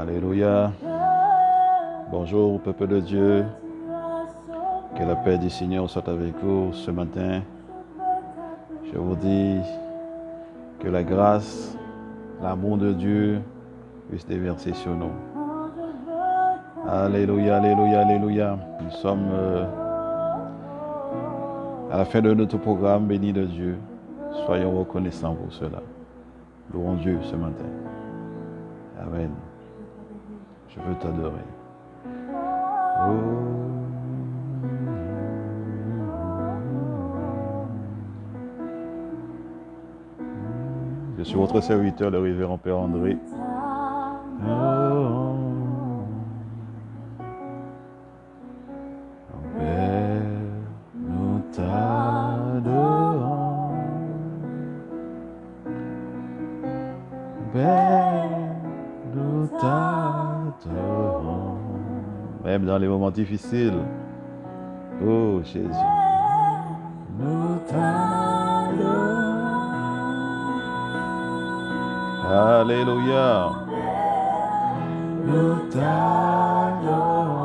Alléluia. Bonjour, peuple de Dieu. Que la paix du Seigneur soit avec vous ce matin. Je vous dis que la grâce, l'amour de Dieu puisse déverser sur nous. Alléluia, alléluia, alléluia. Nous sommes à la fin de notre programme béni de Dieu. Soyons reconnaissants pour cela. Louons Dieu ce matin. Amen. Je veux t'adorer. Je suis votre serviteur, le révérend Père André. Père, nous t'adorons. Père, nous t'adorons. Même dans les moments difficiles. Oh Jésus. Nous t'adorons. Alléluia. Nous t'adorons.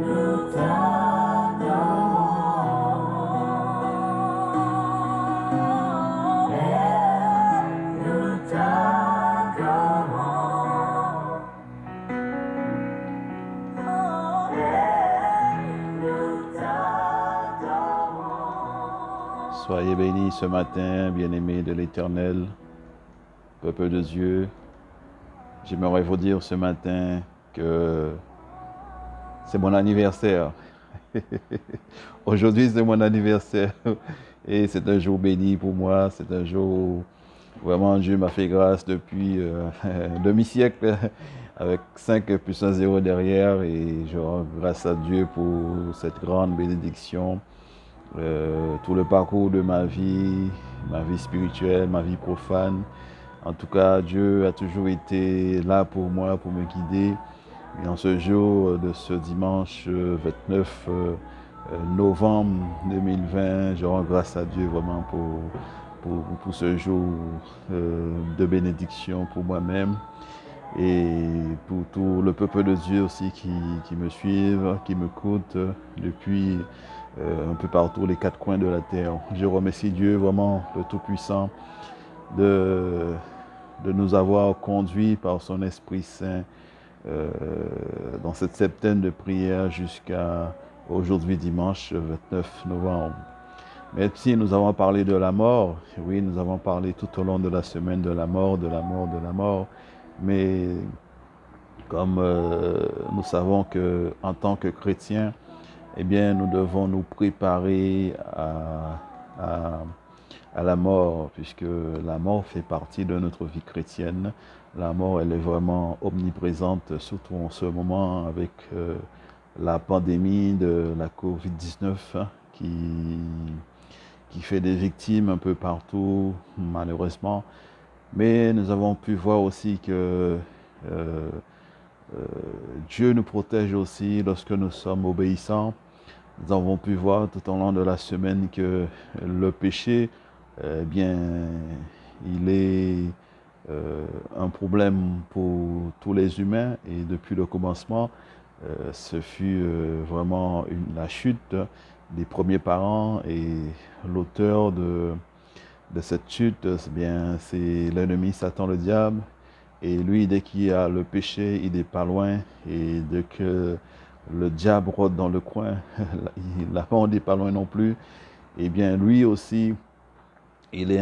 Nous Soyez bénis ce matin, bien-aimés de l'Éternel, peuple de Dieu. J'aimerais vous dire ce matin que c'est mon anniversaire. Aujourd'hui, c'est mon anniversaire et c'est un jour béni pour moi. C'est un jour où vraiment Dieu m'a fait grâce depuis demi-siècle avec 5 puissance 0 derrière et je rends grâce à Dieu pour cette grande bénédiction. Tout le parcours de ma vie spirituelle, ma vie profane. En tout cas, Dieu a toujours été là pour moi, pour me guider. Et en ce jour de ce dimanche 29 novembre 2020, je rends grâce à Dieu vraiment pour ce jour de bénédiction pour moi-même et pour tout le peuple de Dieu aussi qui me suivent, qui m'écoutent depuis un peu partout, les 4 coins de la terre. Je remercie Dieu vraiment, le Tout-Puissant, de nous avoir conduits par son Esprit Saint dans cette septaine de prière jusqu'à aujourd'hui dimanche 29 novembre. Même si nous avons parlé de la mort, oui, nous avons parlé tout au long de la semaine de la mort, mais comme nous savons qu'en tant que chrétiens, eh bien, nous devons nous préparer à la mort, puisque la mort fait partie de notre vie chrétienne. La mort, elle est vraiment omniprésente, surtout en ce moment avec la pandémie de la COVID-19 qui fait des victimes un peu partout, malheureusement. Mais nous avons pu voir aussi que Dieu nous protège aussi lorsque nous sommes obéissants. Nous avons pu voir tout au long de la semaine que le péché, eh bien, il est un problème pour tous les humains et depuis le commencement, ce fut vraiment la chute des premiers parents et l'auteur de cette chute, eh bien, c'est l'ennemi Satan, le diable. Et lui, dès qu'il y a le péché, il n'est pas loin. Et dès que le diable rôde dans le coin, la mort n'est pas loin non plus. Eh bien, lui aussi, il est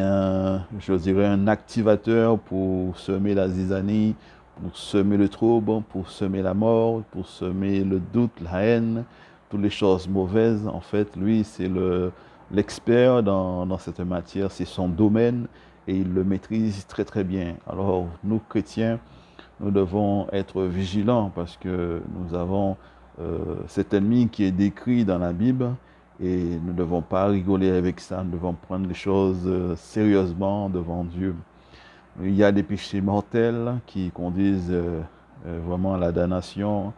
je dirais, un activateur pour semer la zizanie, pour semer le trouble, pour semer la mort, pour semer le doute, la haine, toutes les choses mauvaises. En fait, lui, c'est l'expert dans cette matière, c'est son domaine et il le maîtrise très très bien. Alors, nous, chrétiens, nous devons être vigilants parce que nous avons cet ennemi qui est décrit dans la Bible et nous ne devons pas rigoler avec ça, nous devons prendre les choses sérieusement devant Dieu. Il y a des péchés mortels qui conduisent vraiment à la damnation.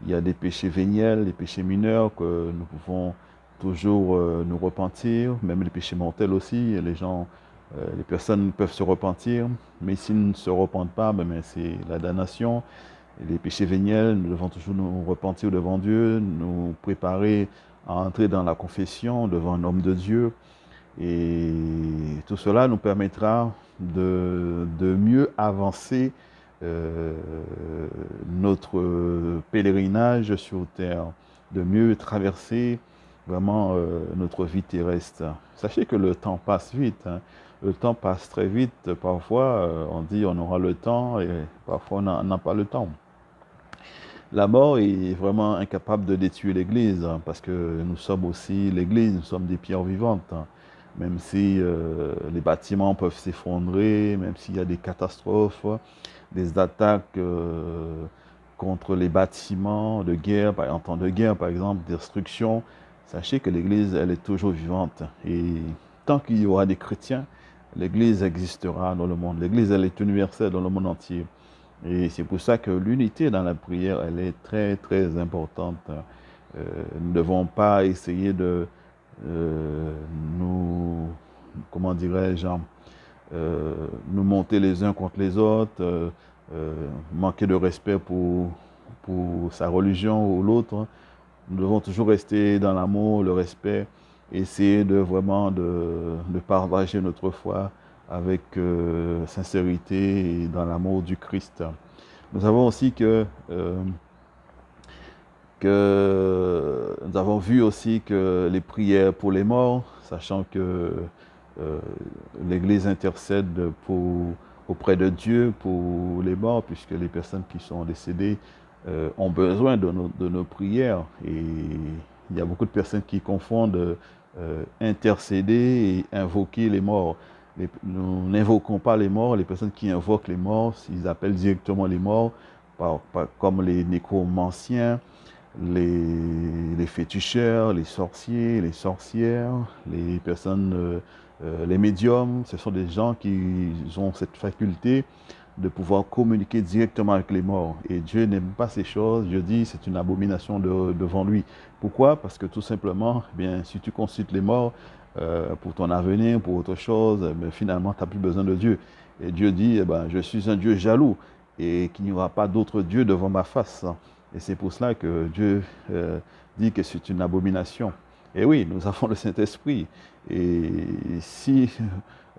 Il y a des péchés véniels, des péchés mineurs que nous pouvons toujours nous repentir, même les péchés mortels aussi. Les gens Les personnes peuvent se repentir, mais s'ils ne se repentent pas, ben, c'est la damnation. Et les péchés véniels, nous devons toujours nous repentir devant Dieu, nous préparer à entrer dans la confession devant un homme de Dieu. Et tout cela nous permettra de mieux avancer euh, notre pèlerinage sur terre, de mieux traverser vraiment notre vie terrestre. Sachez que le temps passe vite, hein. Le temps passe très vite. Parfois, on dit on aura le temps et parfois on n'a pas le temps. La mort est vraiment incapable de détruire l'Église, hein, parce que nous sommes aussi l'Église, nous sommes des pierres vivantes, hein. Même si les bâtiments peuvent s'effondrer, même s'il y a des catastrophes, des attaques contre les bâtiments de guerre, en temps de guerre par exemple, destruction, sachez que l'Église, elle est toujours vivante. Et tant qu'il y aura des chrétiens, l'Église existera dans le monde. L'Église, elle est universelle dans le monde entier. Et c'est pour ça que l'unité dans la prière, elle est très, très importante. Nous ne devons pas essayer de nous, comment dirais-je, nous monter les uns contre les autres, manquer de respect pour sa religion ou l'autre. Nous devons toujours rester dans l'amour, le respect, essayer de vraiment de partager notre foi avec sincérité et dans l'amour du Christ. Nous savons aussi que nous avons vu aussi que les prières pour les morts, sachant que euh, l'Église intercède auprès de Dieu pour les morts, puisque les personnes qui sont décédées ont besoin de nos prières. Et il y a beaucoup de personnes qui confondent intercéder et invoquer les morts. Nous n'invoquons pas les morts. Les personnes qui invoquent les morts, ils appellent directement les morts, comme les nécromanciens, les féticheurs, les sorciers, les sorcières, les personnes, les médiums. Ce sont des gens qui ont cette faculté de pouvoir communiquer directement avec les morts. Et Dieu n'aime pas ces choses. Dieu dit c'est une abomination devant lui. Pourquoi? Parce que tout simplement, eh bien, si tu consultes les morts pour ton avenir, pour autre chose, eh bien, finalement, tu n'as plus besoin de Dieu. Et Dieu dit, eh ben, je suis un Dieu jaloux et qu'il n'y aura pas d'autre Dieu devant ma face. Et c'est pour cela que Dieu dit que c'est une abomination. Et oui, nous avons le Saint-Esprit. Et si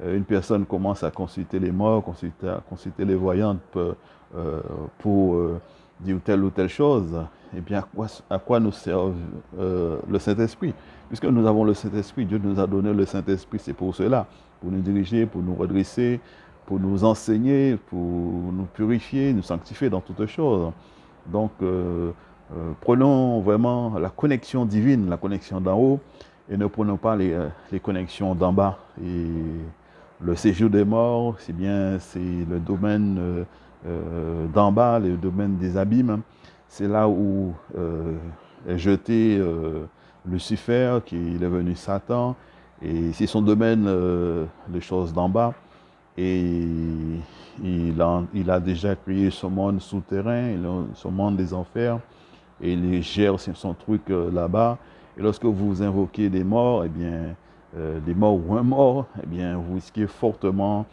une personne commence à consulter les morts, consulter les voyantes pour dire telle ou telle chose, eh bien, à quoi nous sert le Saint-Esprit? Puisque nous avons le Saint-Esprit, Dieu nous a donné le Saint-Esprit, c'est pour cela, pour nous diriger, pour nous redresser, pour nous enseigner, pour nous purifier, nous sanctifier dans toutes choses. Donc, prenons vraiment la connexion divine, la connexion d'en haut, et ne prenons pas les connexions d'en bas. Et le séjour des morts, c'est bien, c'est le domaine d'en bas, le domaine des abîmes. C'est là où est jeté Lucifer, qui est devenu Satan, et c'est son domaine, les choses d'en bas. Et il a déjà créé ce monde souterrain, ce monde des enfers, et il gère son truc là-bas. Et lorsque vous invoquez des morts, eh bien, des morts ou un mort, eh bien, vous risquez fortement,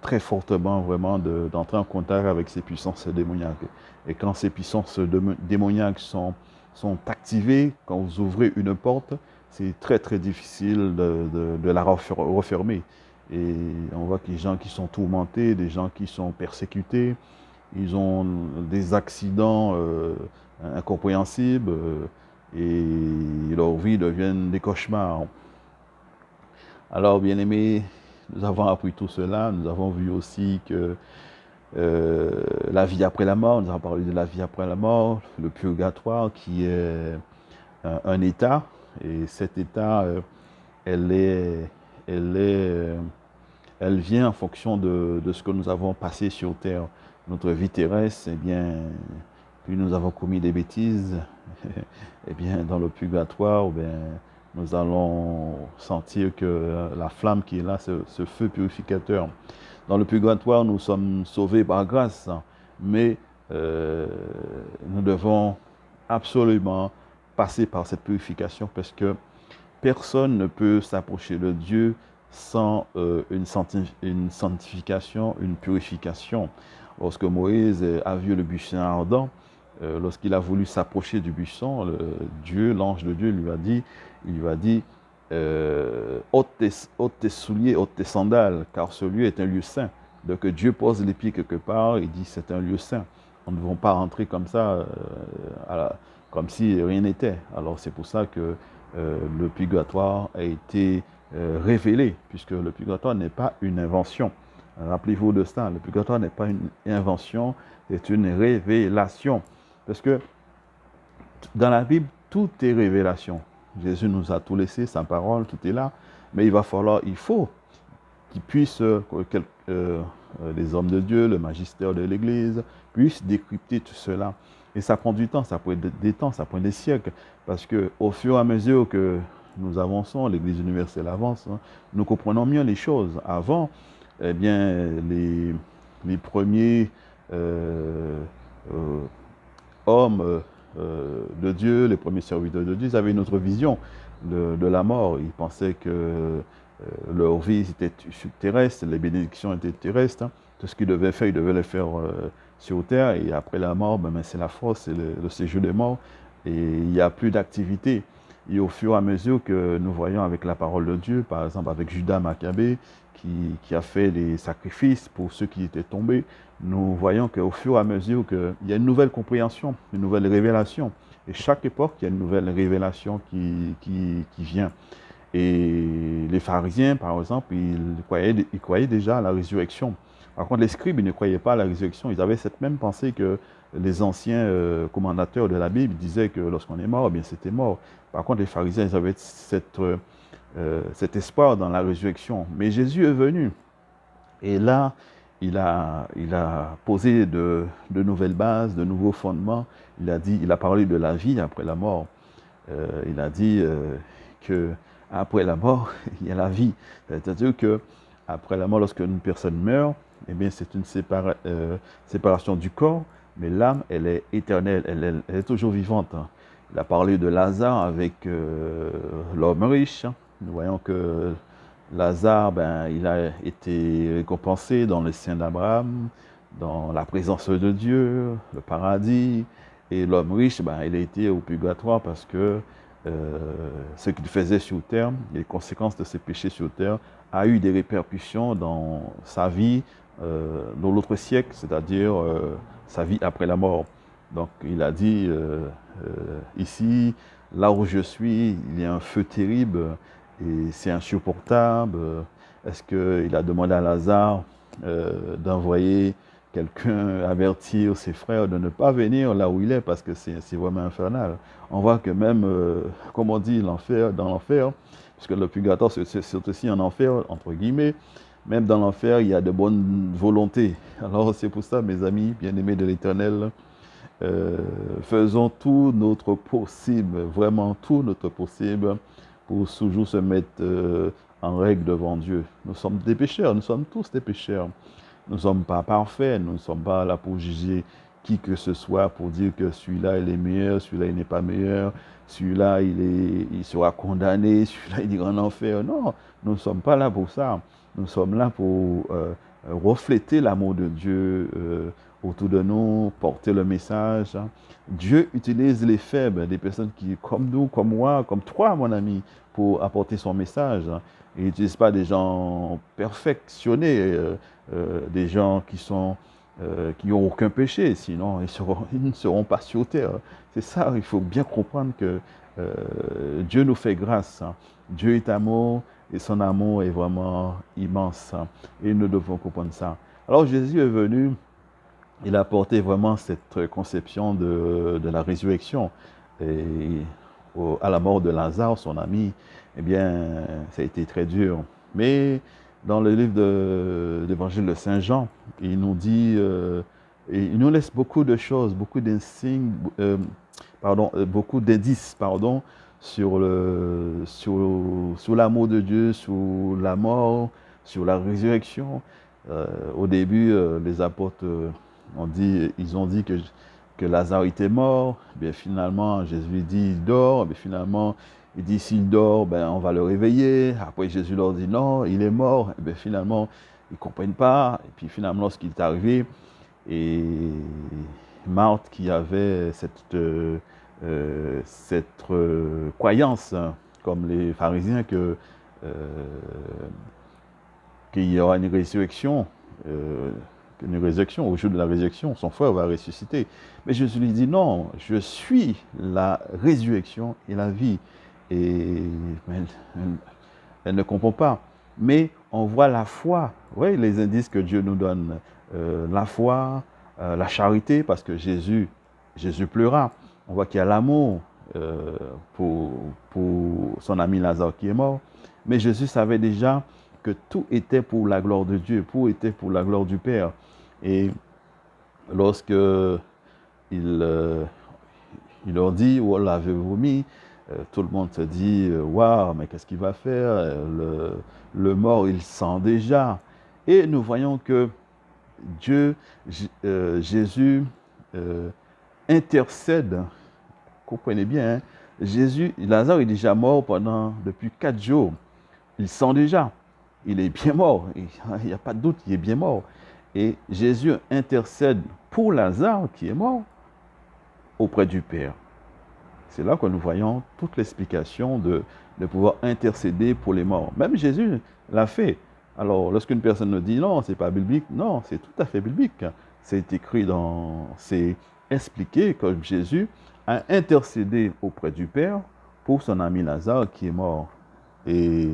très fortement vraiment d'entrer en contact avec ces puissances démoniaques. Et quand ces puissances démoniaques sont activées, quand vous ouvrez une porte, c'est très très difficile de la refermer. Et on voit que les gens qui sont tourmentés, des gens qui sont persécutés, ils ont des accidents incompréhensibles et leur vie devient des cauchemars. Alors, bien aimés, nous avons appris tout cela. Nous avons vu aussi que la vie après la mort, nous avons parlé de la vie après la mort, le purgatoire qui est un état. Et cet état, elle est, elle est, elle vient en fonction de ce que nous avons passé sur terre. Notre vie terrestre, eh bien, puis nous avons commis des bêtises, eh bien, dans le purgatoire, eh bien, nous allons sentir que la flamme qui est là, ce feu purificateur. Dans le purgatoire, nous sommes sauvés par grâce, mais nous devons absolument passer par cette purification parce que personne ne peut s'approcher de Dieu sans une sanctification, une purification. Lorsque Moïse a vu le buisson ardent, lorsqu'il a voulu s'approcher du buisson, l'ange de Dieu il lui a dit, ôte tes souliers, ôte tes sandales, car ce lieu est un lieu saint. Donc Dieu pose les pieds quelque part, il dit c'est un lieu saint. On ne va pas rentrer comme ça, comme si rien n'était. Alors c'est pour ça que le purgatoire a été révélé, puisque le purgatoire n'est pas une invention. Rappelez-vous de ça, le purgatoire n'est pas une invention, c'est une révélation. Parce que dans la Bible, tout est révélation. Jésus nous a tout laissé, sa parole, tout est là. Mais il faut qu'ils puissent, les hommes de Dieu, le magistère de l'Église, puissent décrypter tout cela. Et ça prend du temps, ça prend des temps, ça prend des siècles. Parce qu'au fur et à mesure que nous avançons, l'Église universelle avance, nous comprenons mieux les choses. Avant, eh bien, les premiers hommes de Dieu, les premiers serviteurs de Dieu, ils avaient une autre vision de la mort. Ils pensaient que leur vie était terrestre, les bénédictions étaient terrestres. Tout ce qu'ils devaient faire, ils devaient le faire sur terre. Et après la mort, c'est la force, c'est le séjour des morts. Et il n'y a plus d'activité. Et au fur et à mesure que nous voyons avec la parole de Dieu, par exemple avec Judas Maccabée, qui a fait des sacrifices pour ceux qui étaient tombés, nous voyons qu'au fur et à mesure qu'il y a une nouvelle compréhension, une nouvelle révélation. Et chaque époque, il y a une nouvelle révélation qui vient. Et les pharisiens, par exemple, ils croyaient déjà à la résurrection. Par contre, les scribes, ils ne croyaient pas à la résurrection. Ils avaient cette même pensée que les anciens commentateurs de la Bible disaient que lorsqu'on est mort, eh bien c'était mort. Par contre, les pharisiens, ils avaient cet espoir dans la résurrection. Mais Jésus est venu. Et là, il a posé de nouvelles bases, de nouveaux fondements. Il a parlé de la vie après la mort. Il a dit que après la mort, il y a la vie. C'est-à-dire que après la mort, lorsque une personne meurt, eh bien, c'est une séparation du corps, mais l'âme, elle est éternelle, elle est toujours vivante. Il a parlé de Lazare avec l'homme riche. Nous voyons que Lazare, il a été récompensé dans le sein d'Abraham, dans la présence de Dieu, le paradis. Et l'homme riche, il a été au purgatoire parce que ce qu'il faisait sur terre, les conséquences de ses péchés sur terre, a eu des répercussions dans sa vie, dans l'autre siècle, c'est-à-dire sa vie après la mort. Donc il a dit, ici, là où je suis, il y a un feu terrible et c'est insupportable. Est-ce qu'il a demandé à Lazare d'envoyer quelqu'un avertir ses frères de ne pas venir là où il est parce que c'est vraiment infernal. On voit que même, comme on dit, l'enfer, dans l'enfer, puisque le purgatoire c'est aussi un enfer, entre guillemets, même dans l'enfer, il y a de bonnes volontés. Alors c'est pour ça, mes amis bien-aimés de l'Éternel, faisons tout notre possible, vraiment tout notre possible pour toujours se mettre en règle devant Dieu. Nous sommes des pécheurs, nous sommes tous des pécheurs. Nous ne sommes pas parfaits, nous ne sommes pas là pour juger qui que ce soit, pour dire que celui-là il est meilleur, celui-là il n'est pas meilleur, celui-là il sera condamné, celui-là il ira en enfer. Non, nous ne sommes pas là pour ça. Nous sommes là pour refléter l'amour de Dieu autour de nous, porter le message. Dieu utilise les faibles, des personnes qui, comme nous, comme moi, comme toi, mon ami, pour apporter son message. Il n'utilise pas des gens perfectionnés, des gens qui n'ont aucun péché, sinon ils ne seront pas sur terre. C'est ça, il faut bien comprendre que Dieu nous fait grâce. Dieu est amour et son amour est vraiment immense. Et nous devons comprendre ça. Alors Jésus est venu, il a apporté vraiment cette conception de la résurrection. Et à la mort de Lazare, son ami, eh bien, ça a été très dur. Mais dans le livre de l'évangile de Saint Jean, il nous dit, et il nous laisse beaucoup de choses, beaucoup d'insignes, beaucoup d'indices, sur l'amour de Dieu, sur la mort, sur la résurrection. Au début, les apôtres ils ont dit que que Lazare était mort. Bien finalement, Jésus dit il dort. Bien finalement, il dit s'il dort, ben, on va le réveiller. Après, Jésus leur dit non, il est mort. Et bien finalement, ils ne comprennent pas. Et puis finalement, lorsqu'il est arrivé, et Marthe qui avait cette croyance, hein, comme les pharisiens, qu'il y aura euh, une résurrection, au jour de la résurrection, son frère va ressusciter. Mais Jésus lui dit non, je suis la résurrection et la vie. Et elle ne comprend pas. Mais on voit la foi, oui, les indices que Dieu nous donne, la foi, la charité, parce que Jésus pleura. On voit qu'il y a l'amour pour, pour son ami Lazare qui est mort. Mais Jésus savait déjà que tout était pour la gloire de Dieu, tout était pour la gloire du Père. Et lorsque il leur dit, oh, l'avez-vous mis? Tout le monde se dit, waouh, mais qu'est-ce qu'il va faire? Le mort, il sent déjà. Et nous voyons que Jésus intercède. Comprenez bien, hein? Lazare est déjà mort depuis 4 jours. Il sent déjà. Il est bien mort. Il n'y a pas de doute, il est bien mort. Et Jésus intercède pour Lazare qui est mort auprès du Père. C'est là que nous voyons toute l'explication de pouvoir intercéder pour les morts. Même Jésus l'a fait. Alors, lorsqu'une personne nous dit non, c'est pas biblique, non, c'est tout à fait biblique. C'est écrit c'est expliqué que Jésus a intercédé auprès du Père pour son ami Lazare qui est mort. Et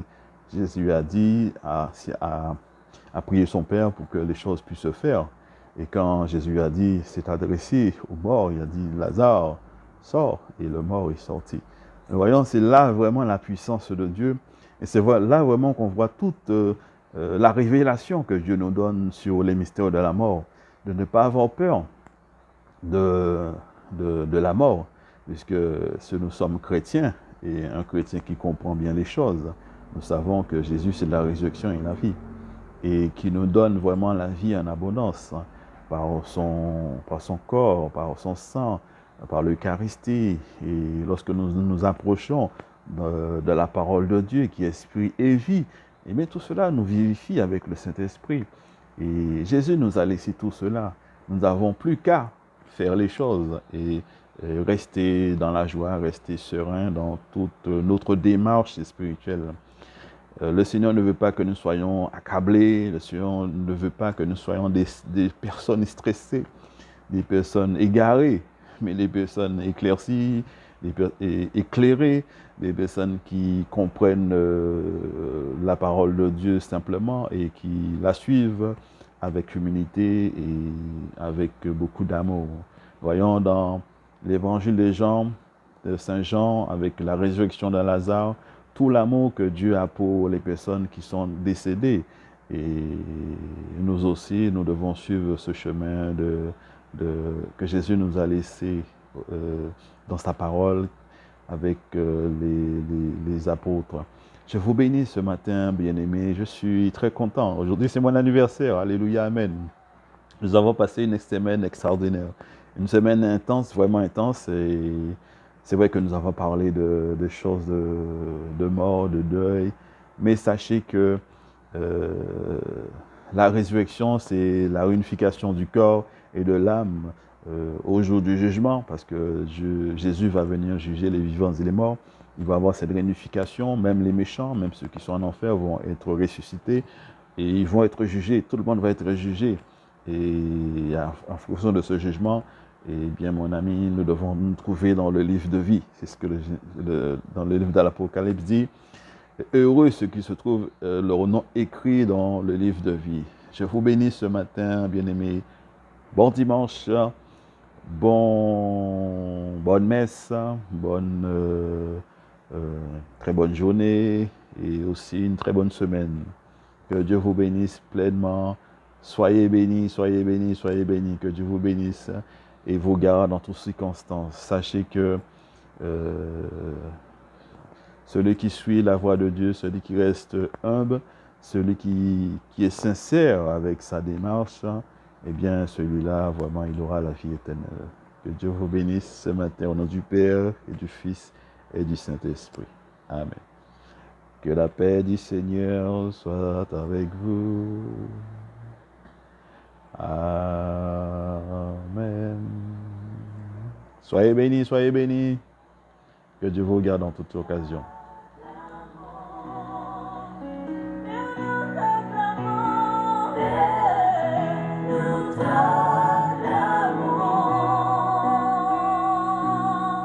Jésus a dit, a prié son Père pour que les choses puissent se faire. Et quand Jésus a dit, s'est adressé au mort, il a dit, Lazare, sort, et le mort est sorti. Nous voyons, c'est là vraiment la puissance de Dieu. Et c'est là vraiment qu'on voit toute la révélation que Dieu nous donne sur les mystères de la mort. De ne pas avoir peur de la mort, puisque si nous sommes chrétiens, et un chrétien qui comprend bien les choses, nous savons que Jésus, c'est la résurrection et la vie, et qui nous donne vraiment la vie en abondance, hein, par son corps, par son sang, par l'Eucharistie. Et lorsque nous nous approchons de la parole de Dieu, qui est esprit et vie, et bien tout cela nous vivifie avec le Saint-Esprit. Et Jésus nous a laissé tout cela. Nous n'avons plus qu'à faire les choses et rester dans la joie, rester serein dans toute notre démarche spirituelle. Le Seigneur ne veut pas que nous soyons accablés, le Seigneur ne veut pas que nous soyons des personnes stressées, des personnes égarées, mais des personnes éclaircies, éclairées, des personnes qui comprennent la parole de Dieu simplement et qui la suivent avec humilité et avec beaucoup d'amour. Voyons dans l'évangile de Saint Jean, avec la résurrection de Lazare, tout l'amour que Dieu a pour les personnes qui sont décédées. Et nous aussi, nous devons suivre ce chemin que Jésus nous a laissé dans sa parole avec les apôtres. Je vous bénis ce matin, bien-aimés. Je suis très content. Aujourd'hui, c'est mon anniversaire. Alléluia, Amen. Nous avons passé une semaine extraordinaire. Une semaine intense, vraiment intense. Et c'est vrai que nous avons parlé de choses de mort, de deuil. Mais sachez que la résurrection, c'est la réunification du corps et de l'âme au jour du jugement, parce que Jésus va venir juger les vivants et les morts. Il va y avoir cette réunification, même les méchants, même ceux qui sont en enfer vont être ressuscités et ils vont être jugés, tout le monde va être jugé. Et en fonction de ce jugement, eh bien mon ami, nous devons nous trouver dans le livre de vie. C'est ce que dans le livre de l'Apocalypse dit. Heureux ceux qui se trouvent leur nom écrit dans le livre de vie. Je vous bénis ce matin, bien-aimés. Bon dimanche, bonne messe, très bonne journée et aussi une très bonne semaine. Que Dieu vous bénisse pleinement. Soyez bénis, soyez bénis, soyez bénis. Que Dieu vous bénisse et vous garde en toutes circonstances. Sachez que celui qui suit la voie de Dieu, celui qui reste humble, celui qui est sincère avec sa démarche, eh bien celui-là, vraiment, il aura la vie éternelle. Que Dieu vous bénisse ce matin au nom du Père et du Fils et du Saint-Esprit. Amen. Que la paix du Seigneur soit avec vous. Amen. Soyez bénis, soyez bénis. Que Dieu vous garde en toute occasion.